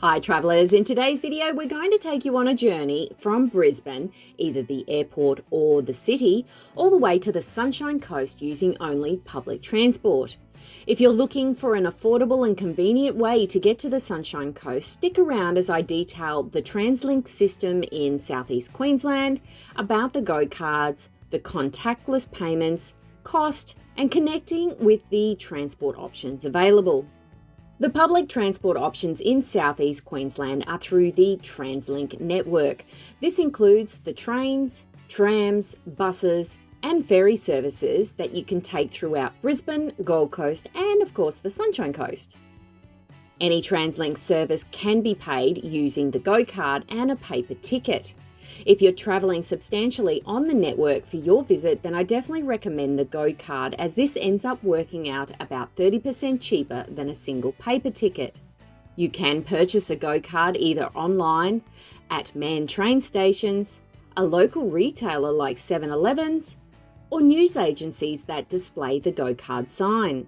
Hi travellers, in today's video we're going to take you on a journey from Brisbane, either the airport or the city, all the way to the Sunshine Coast using only public transport. If you're looking for an affordable and convenient way to get to the Sunshine Coast, stick around as I detail the Translink system in southeast Queensland, about the GoCards, the contactless payments, cost, and connecting with the transport options available. The public transport options in southeast Queensland are through the Translink network. This includes the trains, trams, buses, and ferry services that you can take throughout Brisbane, Gold Coast, and of course the Sunshine Coast. Any Translink service can be paid using the GoCard and a paper ticket. If you're travelling substantially on the network for your visit, then I definitely recommend the GoCard, as this ends up working out about 30% cheaper than a single paper ticket. You can purchase a GoCard either online, at manned train stations, a local retailer like 7-Elevens, or news agencies that display the GoCard sign.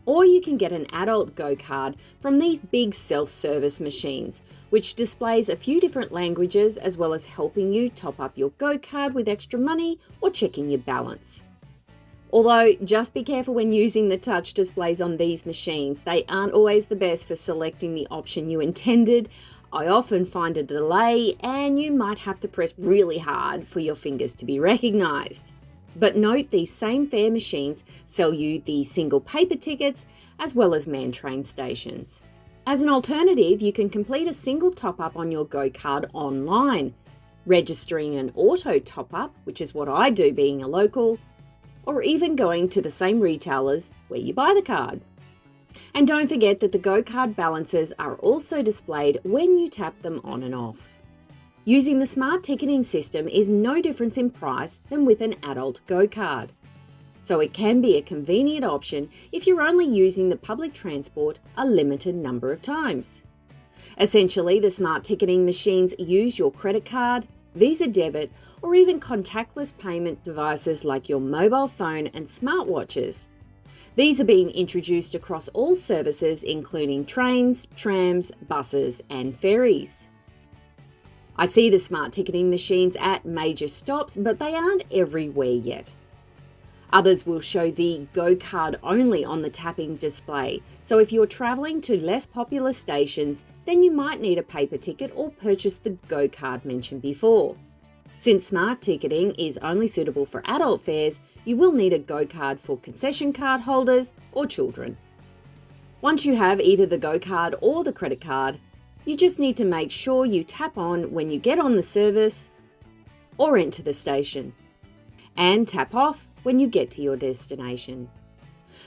Or you can get an adult GoCard from these big self-service machines, which displays a few different languages as well as helping you top up your GoCard with extra money or checking your balance. Although, just be careful when using the touch displays on these machines. They aren't always the best for selecting the option you intended. I often find a delay and you might have to press really hard for your fingers to be recognised. But note, these same fare machines sell you the single paper tickets as well as manned train stations. As an alternative, you can complete a single top-up on your GoCard online, registering an auto top-up, which is what I do being a local, or even going to the same retailers where you buy the card. And don't forget that the GoCard balances are also displayed when you tap them on and off. Using the smart ticketing system is no difference in price than with an adult GoCard. So it can be a convenient option if you're only using the public transport a limited number of times. Essentially, the smart ticketing machines use your credit card, Visa debit, or even contactless payment devices like your mobile phone and smartwatches. These are being introduced across all services, including trains, trams, buses, and ferries. I see the smart ticketing machines at major stops, but they aren't everywhere yet. Others will show the GoCard only on the tapping display, so if you're travelling to less popular stations, then you might need a paper ticket or purchase the GoCard mentioned before. Since smart ticketing is only suitable for adult fares, you will need a GoCard for concession card holders or children. Once you have either the GoCard or the credit card, you just need to make sure you tap on when you get on the service or enter the station, and tap off when you get to your destination.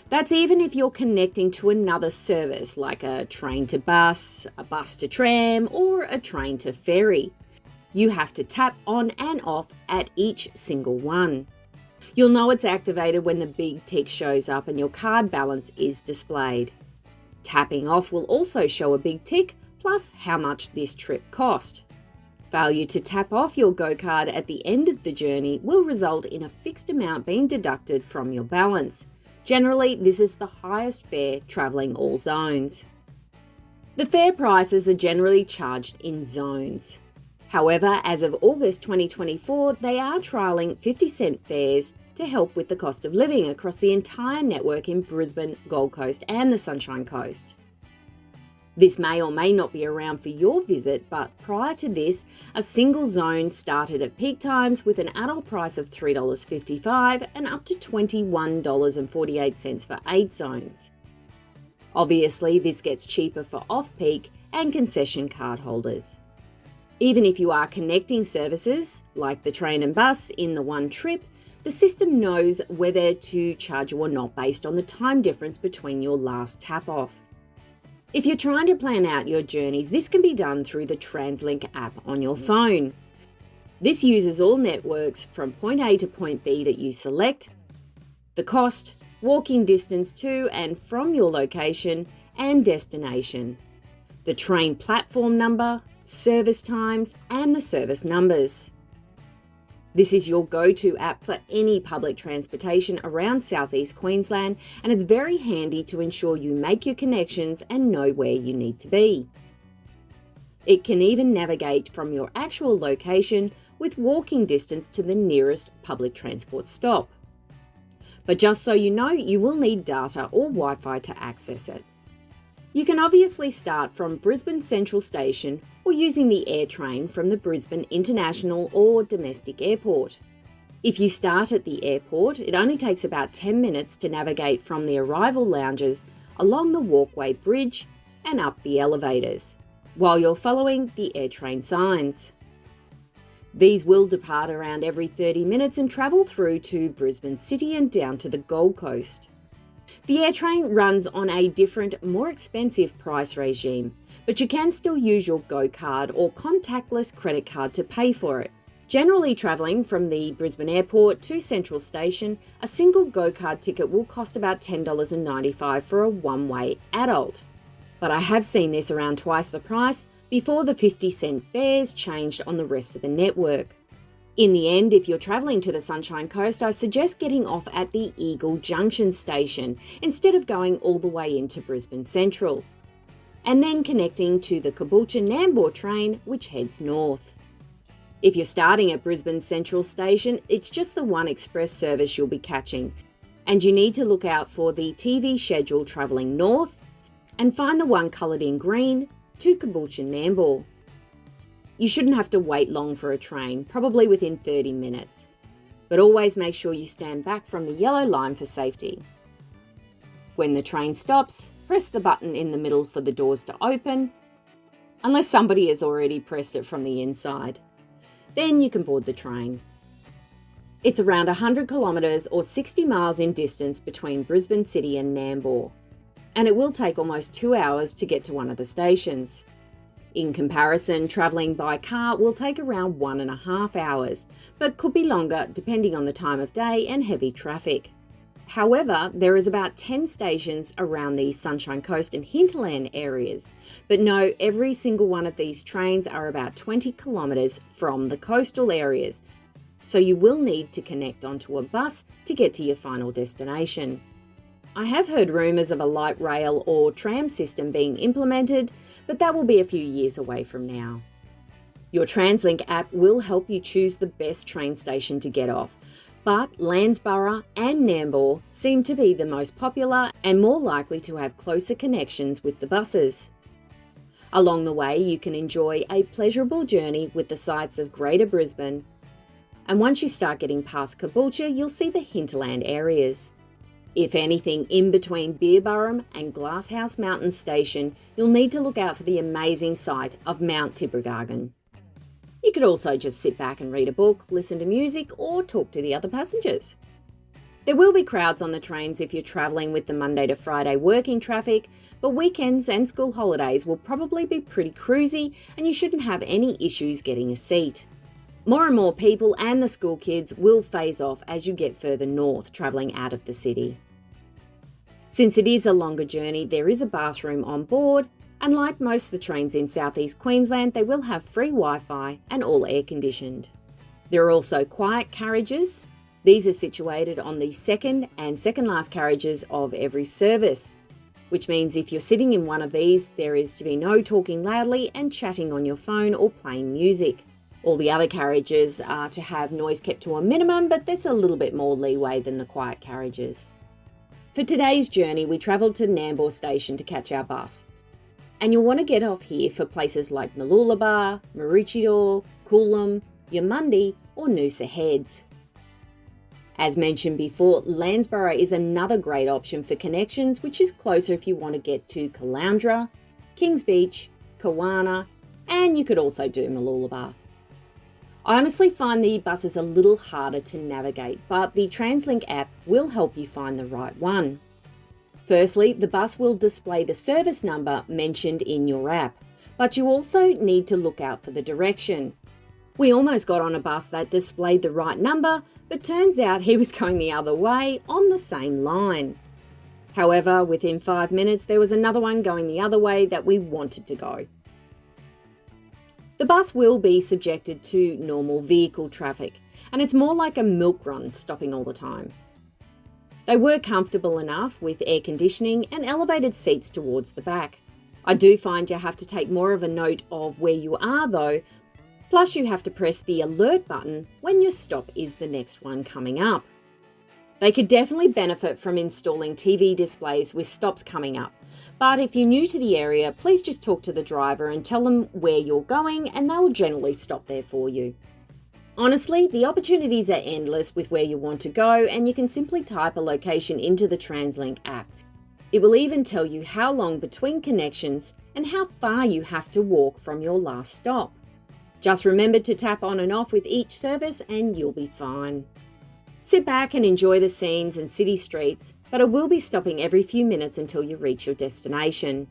That's even if you're connecting to another service like a train to bus, a bus to tram, or a train to ferry. You have to tap on and off at each single one. You'll know it's activated when the big tick shows up and your card balance is displayed. Tapping off will also show a big tick, plus how much this trip cost. Failure to tap off your GoCard at the end of the journey will result in a fixed amount being deducted from your balance. Generally, this is the highest fare travelling all zones. The fare prices are generally charged in zones. However, as of August 2024, they are trialling 50-cent fares to help with the cost of living across the entire network in Brisbane, Gold Coast, and the Sunshine Coast. This may or may not be around for your visit, but prior to this, a single zone started at peak times with an adult price of $3.55 and up to $21.48 for 8 zones. Obviously, this gets cheaper for off-peak and concession card holders. Even if you are connecting services, like the train and bus in the one trip, the system knows whether to charge you or not based on the time difference between your last tap-off. If you're trying to plan out your journeys, this can be done through the Translink app on your phone. This uses all networks from point A to point B that you select, the cost, walking distance to and from your location and destination, the train platform number, service times, and the service numbers. This is your go-to app for any public transportation around southeast Queensland, and it's very handy to ensure you make your connections and know where you need to be. It can even navigate from your actual location with walking distance to the nearest public transport stop. But just so you know, you will need data or Wi-Fi to access it. You can obviously start from Brisbane Central Station or using the air train from the Brisbane International or Domestic Airport. If you start at the airport, it only takes about 10 minutes to navigate from the arrival lounges along the walkway bridge and up the elevators, while you're following the air train signs. These will depart around every 30 minutes and travel through to Brisbane City and down to the Gold Coast. The air train runs on a different, more expensive price regime, but you can still use your GoCard or contactless credit card to pay for it. Generally travelling from the Brisbane Airport to Central Station, a single GoCard ticket will cost about $10.95 for a one-way adult. But I have seen this around twice the price before the 50-cent fares changed on the rest of the network. In the end, if you're travelling to the Sunshine Coast, I suggest getting off at the Eagle Junction station instead of going all the way into Brisbane Central, and then connecting to the Caboolture-Nambour train, which heads north. If you're starting at Brisbane Central Station, it's just the one express service you'll be catching, and you need to look out for the TV schedule travelling north and find the one coloured in green to Caboolture-Nambour. You shouldn't have to wait long for a train, probably within 30 minutes. But always make sure you stand back from the yellow line for safety. When the train stops, press the button in the middle for the doors to open, unless somebody has already pressed it from the inside. Then you can board the train. It's around 100 kilometres or 60 miles in distance between Brisbane City and Nambour, and it will take almost 2 hours to get to one of the stations. In comparison, travelling by car will take around 1.5 hours, but could be longer depending on the time of day and heavy traffic. However, there is about 10 stations around the Sunshine Coast and Hinterland areas, but no, every single one of these trains are about 20 kilometres from the coastal areas, so you will need to connect onto a bus to get to your final destination. I have heard rumours of a light rail or tram system being implemented, but that will be a few years away from now. Your Translink app will help you choose the best train station to get off, but Landsborough and Nambour seem to be the most popular and more likely to have closer connections with the buses. Along the way, you can enjoy a pleasurable journey with the sights of Greater Brisbane, and once you start getting past Caboolture, you'll see the hinterland areas. If anything, in between Beerburrum and Glasshouse Mountain Station, you'll need to look out for the amazing sight of Mount Tibrogargan. You could also just sit back and read a book, listen to music, or talk to the other passengers. There will be crowds on the trains if you're travelling with the Monday to Friday working traffic, but weekends and school holidays will probably be pretty cruisy and you shouldn't have any issues getting a seat. More and more people and the school kids will phase off as you get further north, travelling out of the city. Since it is a longer journey, there is a bathroom on board, and like most of the trains in southeast Queensland, they will have free Wi-Fi and all air conditioned. There are also quiet carriages. These are situated on the second and second last carriages of every service, which means if you're sitting in one of these, there is to be no talking loudly and chatting on your phone or playing music. All the other carriages are to have noise kept to a minimum, but there's a little bit more leeway than the quiet carriages. For today's journey, we travelled to Nambour Station to catch our bus. And you'll want to get off here for places like Mooloolaba, Maroochydore, Coolum, Yamundi or Noosa Heads. As mentioned before, Landsborough is another great option for connections, which is closer if you want to get to Caloundra, Kings Beach, Kawana, and you could also do Mooloolaba. I honestly find the buses a little harder to navigate, but the Translink app will help you find the right one. Firstly, the bus will display the service number mentioned in your app, but you also need to look out for the direction. We almost got on a bus that displayed the right number, but turns out he was going the other way on the same line. However, within 5 minutes, there was another one going the other way that we wanted to go. The bus will be subjected to normal vehicle traffic, and it's more like a milk run stopping all the time. They were comfortable enough with air conditioning and elevated seats towards the back. I do find you have to take more of a note of where you are though, plus you have to press the alert button when your stop is the next one coming up. They could definitely benefit from installing TV displays with stops coming up, but if you're new to the area, please just talk to the driver and tell them where you're going and they will generally stop there for you. Honestly, the opportunities are endless with where you want to go, and you can simply type a location into the Translink app. It will even tell you how long between connections and how far you have to walk from your last stop. Just remember to tap on and off with each service and you'll be fine. Sit back and enjoy the scenes and city streets, but it will be stopping every few minutes until you reach your destination.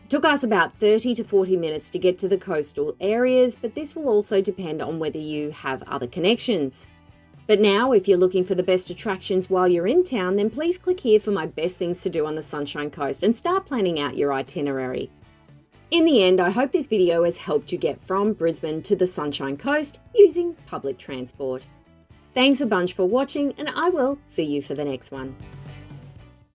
It took us about 30 to 40 minutes to get to the coastal areas, but this will also depend on whether you have other connections. But now, if you're looking for the best attractions while you're in town, then please click here for my best things to do on the Sunshine Coast and start planning out your itinerary. In the end, I hope this video has helped you get from Brisbane to the Sunshine Coast using public transport. Thanks a bunch for watching, and I will see you for the next one.